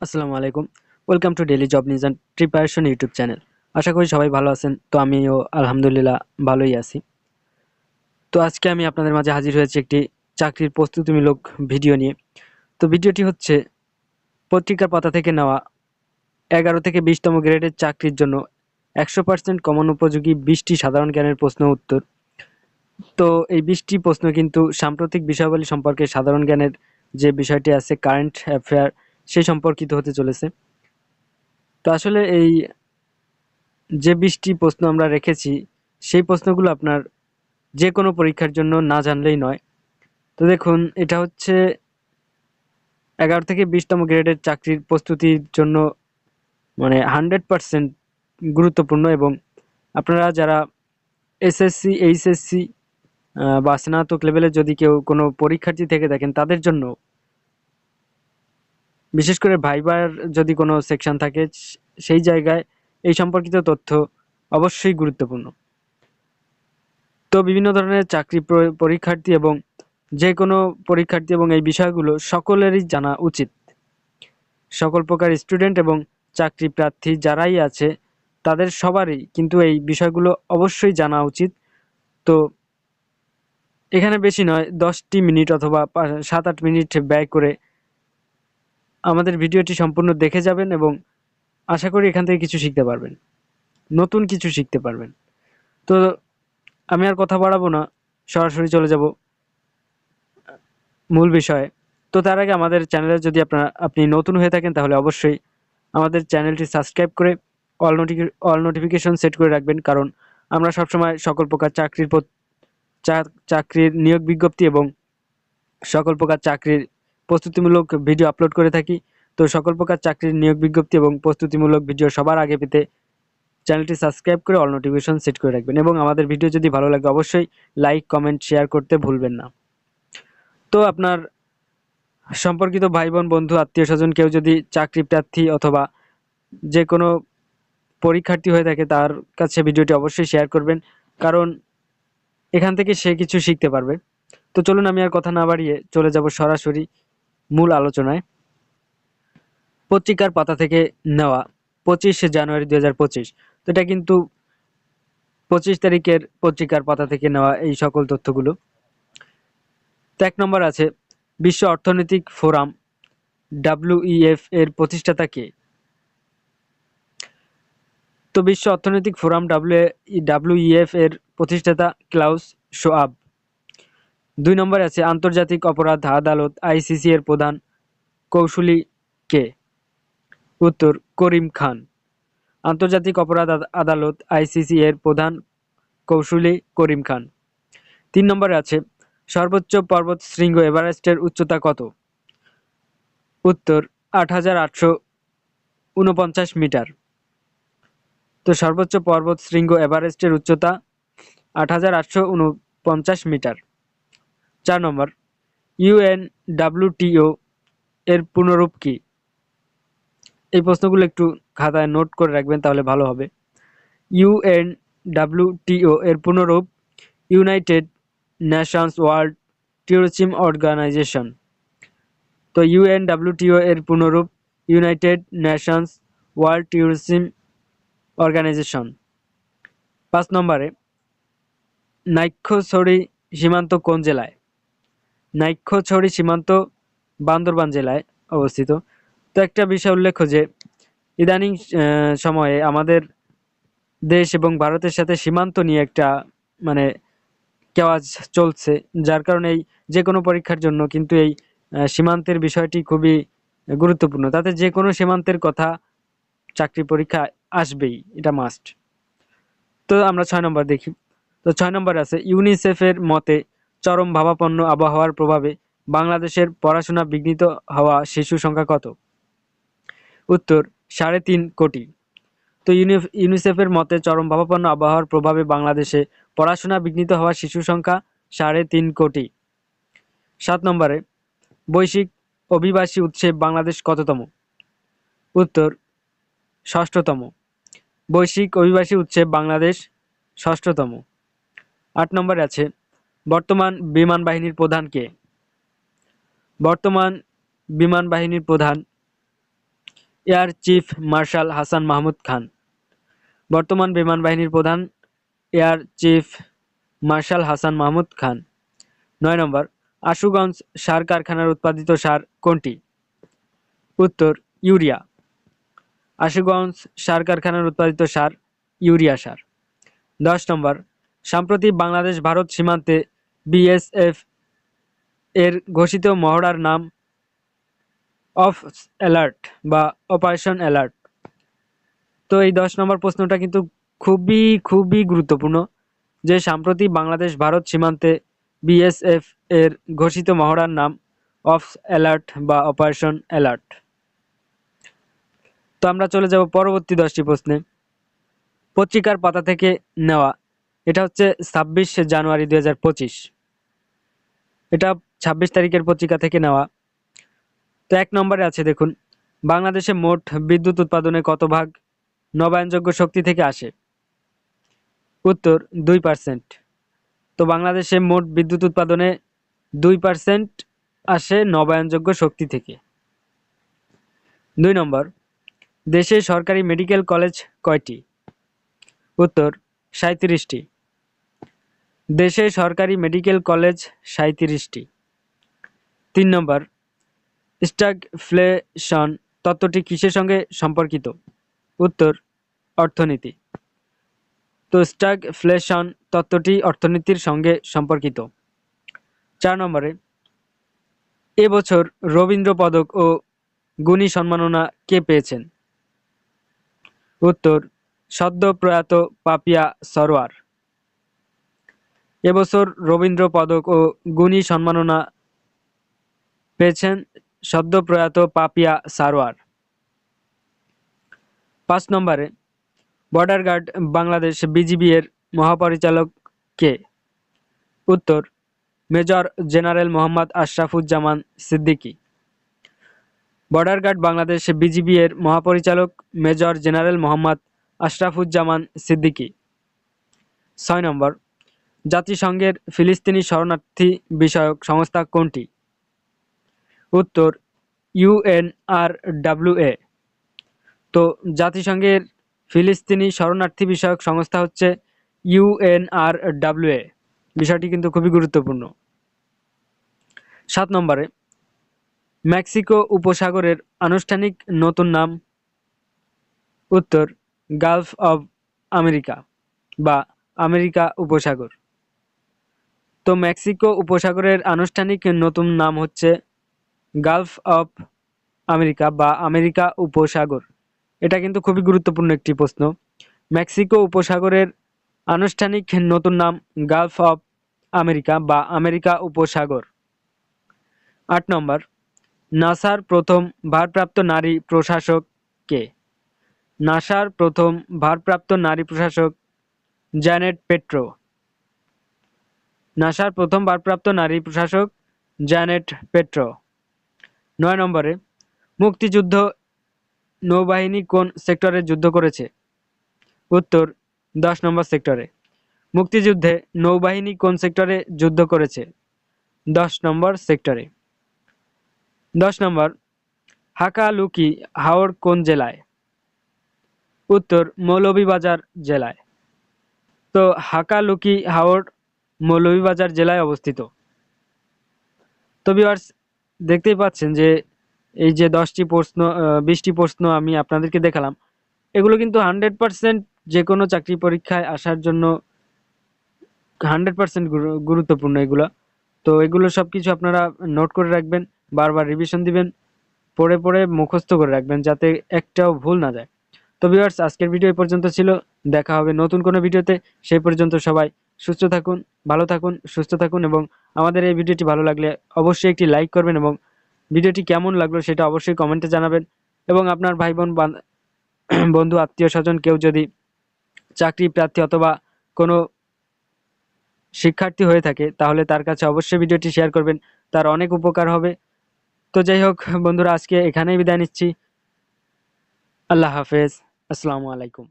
আসসালামু আলাইকুম। Welcome to daily job news and preparation YouTube channel. আশা করি সবাই ভালো আছেন। তো আমিও আলহামদুলিল্লাহ ভালোই আছি। তো আজকে আমি আপনাদের মাঝে হাজির হয়েছি একটি চাকরির প্রস্তুতিমূলক ভিডিও নিয়ে। তো ভিডিওটি হচ্ছে পত্রিকার পাতা থেকে নেওয়া 11 থেকে 20তম গ্রেডের চাকরির জন্য 100% কমন উপযোগী 20টি সাধারণ জ্ঞানের প্রশ্ন উত্তর। তো এই 20টি প্রশ্ন কিন্তু সাম্প্রতিক বিষয়াবলী সম্পর্কে সাধারণ জ্ঞানের যে বিষয়টি আছে কারেন্ট অ্যাফেয়ার সেই সম্পর্কিত হতে চলেছে। তো আসলে এই যে 20টি প্রশ্ন আমরা রেখেছি সেই প্রশ্নগুলো আপনার যে কোনো পরীক্ষার জন্য না জানলেই নয়। তো দেখুন, এটা হচ্ছে 11 থেকে 20তম গ্রেডের চাকরির প্রস্তুতির জন্য 100% গুরুত্বপূর্ণ। এবং আপনারা যারা এসএসসি এইচএসসি বা স্নাতক লেভেলে যদি কেউ কোনো পরীক্ষার্থী থেকে থাকেন তাদের জন্য, বিশেষ করে ভাইবার যদি কোনো সেকশন থাকে সেই জায়গায় এই সম্পর্কিত তথ্য অবশ্যই গুরুত্বপূর্ণ। তো বিভিন্ন ধরনের চাকরি পরীক্ষার্থী এবং যে কোনো পরীক্ষার্থী এবং এই বিষয়গুলো সকলেরই জানা উচিত। সকল প্রকার স্টুডেন্ট এবং চাকরি প্রার্থী যারাই আছে তাদের সবারই কিন্তু এই বিষয়গুলো অবশ্যই জানা উচিত। তো এখানে বেশি নয়, 10টি মিনিট অথবা 7-8 মিনিট ব্যয় করে আমাদের ভিডিওটি সম্পূর্ণ দেখে যাবেন এবং আশা করি এখান থেকে কিছু শিখতে পারবেন, নতুন কিছু শিখতে পারবেন। তো আমি আর কথা বাড়াবো না, সরাসরি চলে যাব মূল বিষয়ে। তো তার আগে আমাদের চ্যানেলে যদি আপনি নতুন হয়ে থাকেন তাহলে অবশ্যই আমাদের চ্যানেলটি সাবস্ক্রাইব করে অল নোটিফিকেশন সেট করে রাখবেন, কারণ আমরা সবসময় সকল প্রকার চাকরির নিয়োগ বিজ্ঞপ্তি এবং সকল প্রকার চাকরির প্রস্তুতিমূলক ভিডিও আপলোড করে থাকি। তো সকল প্রকার চাকরির নিয়োগ বিজ্ঞপ্তি এবং প্রস্তুতিমূলক ভিডিও সবার আগে পেতে চ্যানেলটি সাবস্ক্রাইব করে অল নোটিফিকেশন সেট করে রাখবেন এবং আমাদের ভিডিও যদি ভালো লাগে অবশ্যই লাইক কমেন্ট শেয়ার করতে ভুলবেন না। তো আপনার সম্পর্কিত ভাই বোন বন্ধু আত্মীয় স্বজন কেউ যদি চাকরি প্রার্থী অথবা যে কোনো পরীক্ষার্থী হয়ে থাকে তার কাছে ভিডিওটি অবশ্যই শেয়ার করবেন, কারণ এখান থেকে সে কিছু শিখতে পারবে। তো চলুন আমি আর কথা না বাড়িয়ে চলে যাব সরাসরি মূল আলোচনায়। পত্রিকার পাতা থেকে নেওয়া 25 জানুয়ারি 2025। তো এটা কিন্তু 25 তারিখের পত্রিকার পাতা থেকে নেওয়া এই সকল তথ্যগুলো। তো 1 নম্বর আছে, বিশ্ব অর্থনৈতিক ফোরাম WEF এর প্রতিষ্ঠাতা কে? তো বিশ্ব অর্থনৈতিক ফোরাম WEF এর প্রতিষ্ঠাতা ক্লাউস শোয়াব। 2 নম্বরে আছে, আন্তর্জাতিক অপরাধ আদালত ICC এর প্রধান কৌশলী কে? উত্তর, করিম খান। আন্তর্জাতিক অপরাধ আদালত ICC এর প্রধান কৌশলী করিম খান। 3 নম্বরে আছে, সর্বোচ্চ পর্বত শৃঙ্গ এভারেস্টের উচ্চতা কত? উত্তর, 8,849 মিটার। তো সর্বোচ্চ পর্বত শৃঙ্গ এভারেস্টের উচ্চতা 8,849 মিটার। 4 নম্বর, UNWTO এর পুনরূপ কি? এই প্রশ্নগুলো একটু খাতায় নোট করে রাখবেন তাহলে ভালো হবে। UNWTO এর পুনরূপ United Nations World Tourism Organization. তো UNWTO এর পুনরূপ United Nations World Tourism Organization. 5 নম্বরে, নাইক্ষ্যংছড়ি সীমান্ত কোন জেলায়? নাইক্ষ্যংছড়ি সীমান্ত বান্দরবান জেলায় অবস্থিত। তো একটা বিষয় উল্লেখ্য যে ইদানিং সময়ে আমাদের দেশ এবং ভারতের সাথে সীমান্ত নিয়ে একটা মানে কেওয়াজ চলছে, যার কারণে এই যে কোনো পরীক্ষার জন্য কিন্তু এই সীমান্তের বিষয়টি খুবই গুরুত্বপূর্ণ। তাতে যে কোনো সীমান্তের কথা চাকরি পরীক্ষা আসবেই, এটা মাস্ট। তো আমরা 6 নম্বর দেখি। তো 6 নম্বর আছে, ইউনিসেফের মতে চরম ভাবাপন্ন আবহাওয়ার প্রভাবে বাংলাদেশের পড়াশোনা বিঘ্নিত হওয়া শিশু সংখ্যা কত? উত্তর, 3.5 কোটি। তো ইউনিসেফের মতে চরম ভাবাপন্ন আবহাওয়ার প্রভাবে বাংলাদেশে পড়াশোনা বিঘ্নিত হওয়া শিশু সংখ্যা 3.5 কোটি। 7 নম্বরে, বৈশ্বিক অভিবাসী উৎসব বাংলাদেশ কততম? উত্তর, 6ষ্ঠতম। বৈশ্বিক অভিবাসী উৎসব বাংলাদেশ 6ষ্ঠতম। 8 নম্বরে আছে, বর্তমান বিমান বাহিনীর প্রধান কে? বর্তমান বিমান বাহিনীর প্রধান air chief marshal Hasan Mahmud Khan. বর্তমান বিমান বাহিনীর প্রধান air chief marshal Hasan Mahmud Khan. 9 number, Ashuganj সার কারখানার উৎপাদিত সার কোনটি? উত্তর ইউরিয়া। আশুগঞ্জ সার কারখানার উৎপাদিত সার ইউরিয়া সার। 10 নম্বর, সম্প্রতি বাংলাদেশ ভারত সীমান্তে বিএসএফ এর ঘোষিত মহড়ার নাম অফ অ্যালার্ট বা অপারেশন অ্যালার্ট। তো এই 10 নম্বর প্রশ্নটা কিন্তু খুবই খুবই গুরুত্বপূর্ণ, যে সাম্প্রতি বাংলাদেশ ভারত সীমান্তে বিএসএফ এর ঘোষিত মহড়ার নাম অফ অ্যালার্ট বা অপারেশন অ্যালার্ট। তো আমরা চলে যাব পরবর্তী 10টি প্রশ্নে। পত্রিকার পাতা থেকে নেওয়া, এটা হচ্ছে 26 জানুয়ারি 2025, এটা 26 তারিখের পত্রিকা থেকে নেওয়া। তো 1 নম্বরে আছে দেখুন, বাংলাদেশে মোট বিদ্যুৎ উৎপাদনে কত ভাগ নবায়নযোগ্য শক্তি থেকে আসে? উত্তর 2%। তো বাংলাদেশে মোট বিদ্যুৎ উৎপাদনে 2% আসে নবায়নযোগ্য শক্তি থেকে। 2 নম্বর, দেশে সরকারি মেডিকেল কলেজ কয়টি? উত্তর 37টি। দেশে সরকারি মেডিকেল কলেজ 37টি। 3 নম্বর, স্ট্যাগফ্লেশন তত্ত্বটি কিসের সঙ্গে সম্পর্কিত? উত্তর অর্থনীতি। তো স্ট্যাগফ্লেশন তত্ত্বটি অর্থনীতির সঙ্গে সম্পর্কিত। 4 নম্বরে, এবছর রবীন্দ্র পদক ও গুণী সম্মাননা কে পেয়েছেন? উত্তর সদ্য প্রয়াত পাপিয়া সরোয়ার। এবছর রবীন্দ্র পদক ও গুণী সম্মাননা পেয়েছেন সদ্য প্রয়াত পাপিয়া সারোয়ার। 5 নম্বরে, বর্ডার গার্ড বাংলাদেশ বিজিবি এর মহাপরিচালক কে? উত্তর major general Mohammad Ashrafuzzaman Siddiqui. Border guard Bangladesh BGB এর মহাপরিচালক major general Mohammad Ashrafuzzaman Siddiqui. 6 number, জাতিসংঘের ফিলিস্তিনি শরণার্থী বিষয়ক সংস্থা কোনটি? উত্তর ইউএনআরডব্লিউএ। তো জাতিসংঘের ফিলিস্তিনি শরণার্থী বিষয়ক সংস্থা হচ্ছে ইউএনআরডব্লিউএ। বিষয়টি কিন্তু খুবই গুরুত্বপূর্ণ। 7 নম্বরে, মেক্সিকো উপসাগরের আনুষ্ঠানিক নতুন নাম? উত্তর গালফ অব আমেরিকা বা আমেরিকা উপসাগর। তো মেক্সিকো উপসাগরের আনুষ্ঠানিক নতুন নাম হচ্ছে গালফ অফ আমেরিকা বা আমেরিকা উপসাগর। এটা কিন্তু খুবই গুরুত্বপূর্ণ একটি প্রশ্ন। মেক্সিকো উপসাগরের আনুষ্ঠানিক নতুন নাম গালফ অফ আমেরিকা বা আমেরিকা উপসাগর। 8 নম্বর, নাসার প্রথম ভারপ্রাপ্ত নারী প্রশাসক কে? নাসার প্রথম ভারপ্রাপ্ত নারী প্রশাসক জ্যানেট পেট্রো। নাসার প্রথম ভারপ্রাপ্ত নারী প্রশাসক জ্যানেট পেট্রো। 9 নম্বরে, মুক্তিযুদ্ধ নৌবাহিনী কোন সেক্টরে যুদ্ধ করেছে? উত্তর 10 নম্বর সেক্টরে। মুক্তিযুদ্ধে নৌবাহিনী কোন সেক্টরে যুদ্ধ করেছে? 10 নম্বর সেক্টরে। 10 নম্বর, হাকালুকি হাওর কোন জেলায়? উত্তর মৌলভীবাজার জেলায়। তো হাকালুকি হাওর মৌলভীবাজার জেলায় অবস্থিত। তো ভিউয়ার্স, দেখতেই পাচ্ছেন যে এই যে 20টি প্রশ্ন আমি আপনাদেরকে দেখালাম, এগুলো কিন্তু 100% যে কোনো চাকরি পরীক্ষায় আসার জন্য 100% গুরুত্বপূর্ণ এগুলো। তো এগুলো সবকিছু আপনারা নোট করে রাখবেন, বারবার রিভিশন দিবেন, পড়ে পড়ে মুখস্থ করে রাখবেন যাতে একটাও ভুল না যায়। তো ভিউয়ার্স, আজকের ভিডিও এই পর্যন্ত ছিল। দেখা হবে নতুন কোনো ভিডিওতে। সেই পর্যন্ত সবাই সুস্থ থাকুন, ভালো থাকুন, সুস্থ থাকুন এবং আমাদের এই ভিডিওটি ভালো লাগলে অবশ্যই একটি লাইক করবেন এবং ভিডিওটি কেমন লাগলো সেটা অবশ্যই কমেন্টে জানাবেন। এবং আপনার ভাই বোন বন্ধু আত্মীয় স্বজন কেউ যদি চাকরি প্রার্থী অথবা কোনো শিক্ষার্থী হয়ে থাকে তাহলে তার কাছে অবশ্যই ভিডিওটি শেয়ার করবেন, তার অনেক উপকার হবে। তো যাই হোক বন্ধুরা, আজকে এখানেই বিদায় নিচ্ছি। আল্লাহ হাফেজ। আসসালামু আলাইকুম।